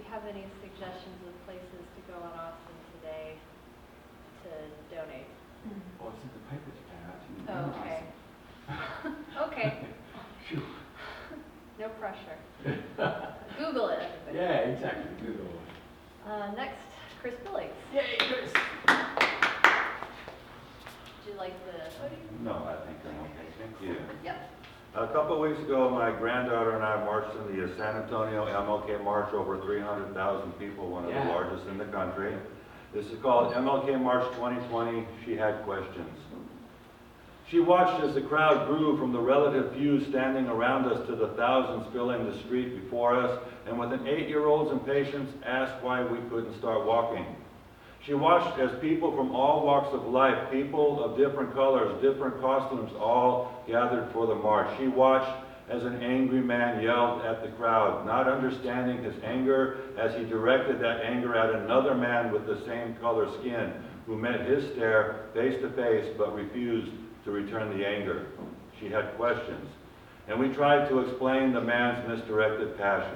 you have any suggestions of places to go in Austin today to donate? Well, it's in the paper today. Oh, okay. Okay. Phew. No pressure. Google it, everybody. Yeah, exactly. Google. Next, Chris Billings. Yay, Chris! Would you like the podium? No, I think I'm okay. Thank you. Yep. A couple of weeks ago, my granddaughter and I marched in the San Antonio MLK March, over 300,000 people, one of the largest in the country. This is called MLK March 2020. She had questions. She watched as the crowd grew from the relative few standing around us to the thousands filling the street before us, and with an 8-year-old's impatience asked why we couldn't start walking. She watched as people from all walks of life, people of different colors, different costumes, all gathered for the march. She watched as an angry man yelled at the crowd, not understanding his anger as he directed that anger at another man with the same color skin, who met his stare face to face but refused to return the anger. She had questions, and we tried to explain the man's misdirected passion.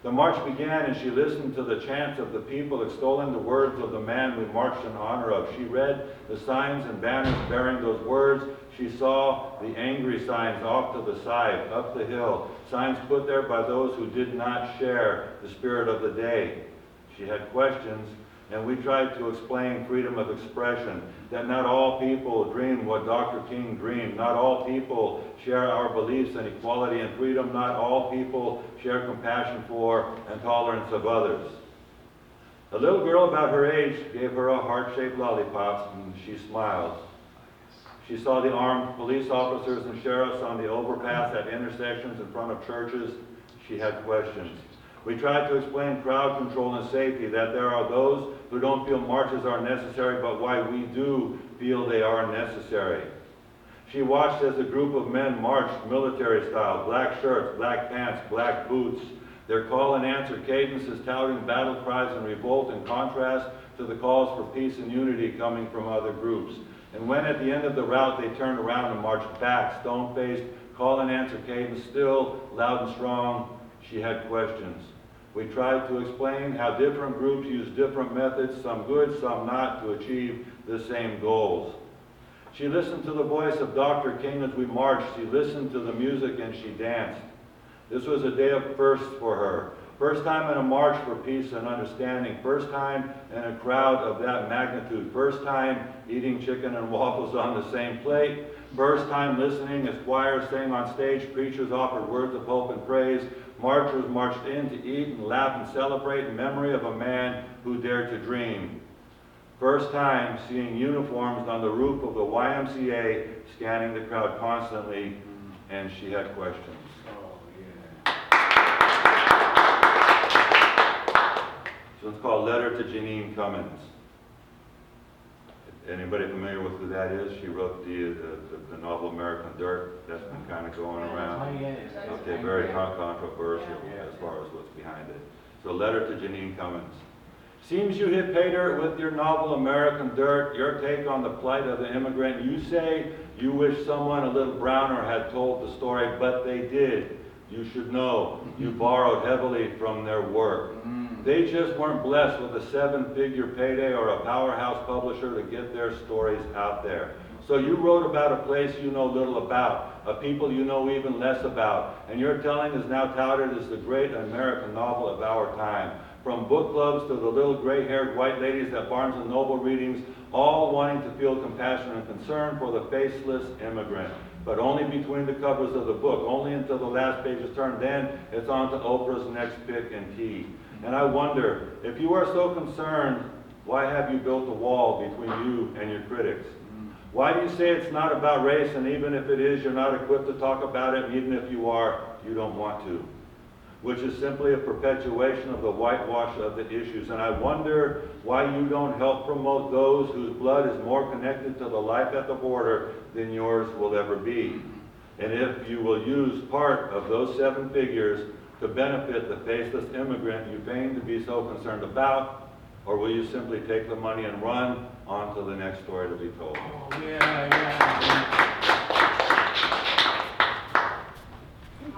The march began, and she listened to the chants of the people extolling the words of the man we marched in honor of. She read the signs and banners bearing those words. She saw the angry signs off to the side, up the hill, signs put there by those who did not share the spirit of the day. She had questions, and we tried to explain freedom of expression, that not all people dream what Dr. King dreamed. Not all people share our beliefs in equality and freedom. Not all people share compassion for and tolerance of others. A little girl about her age gave her a heart-shaped lollipop, and she smiled. She saw the armed police officers and sheriffs on the overpass at intersections in front of churches. She had questions. We tried to explain crowd control and safety, that there are those who don't feel marches are necessary, but why we do feel they are necessary. She watched as a group of men marched military style, black shirts, black pants, black boots. Their call and answer cadences touting battle cries and revolt in contrast to the calls for peace and unity coming from other groups. And when at the end of the route they turned around and marched back, stone-faced, call and answer cadence still loud and strong, she had questions. We tried to explain how different groups use different methods, some good, some not, to achieve the same goals. She listened to the voice of Dr. King as we marched. She listened to the music and she danced. This was a day of firsts for her. First time in a march for peace and understanding. First time in a crowd of that magnitude. First time eating chicken and waffles on the same plate. First time listening as choirs sang on stage, preachers offered words of hope and praise. Marchers marched in to eat and laugh and celebrate in memory of a man who dared to dream. First time seeing uniforms on the roof of the YMCA, scanning the crowd constantly, and she had questions. So it's called Letter to Janine Cummins. Anybody familiar with who that is? She wrote the novel American Dirt. That's been kind of going around. Okay, very controversial as far as what's behind it. So Letter to Janine Cummins. Seems you hit pay dirt with your novel American Dirt, your take on the plight of the immigrant. You say you wish someone a little browner had told the story, but they did. You should know you borrowed heavily from their work. They just weren't blessed with a 7-figure payday or a powerhouse publisher to get their stories out there. So you wrote about a place you know little about, a people you know even less about, and your telling is now touted as the great American novel of our time. From book clubs to the little gray-haired white ladies at Barnes & Noble readings, all wanting to feel compassion and concern for the faceless immigrant. But only between the covers of the book, only until the last page is turned, then it's on to Oprah's next pick and tea. And I wonder, if you are so concerned, why have you built a wall between you and your critics? Why do you say it's not about race, and even if it is, you're not equipped to talk about it, and even if you are, you don't want to? Which is simply a perpetuation of the whitewash of the issues. And I wonder why you don't help promote those whose blood is more connected to the life at the border than yours will ever be. And if you will use part of those 7 figures to benefit the faceless immigrant you feign to be so concerned about, or will you simply take the money and run on to the next story to be told? Oh, yeah.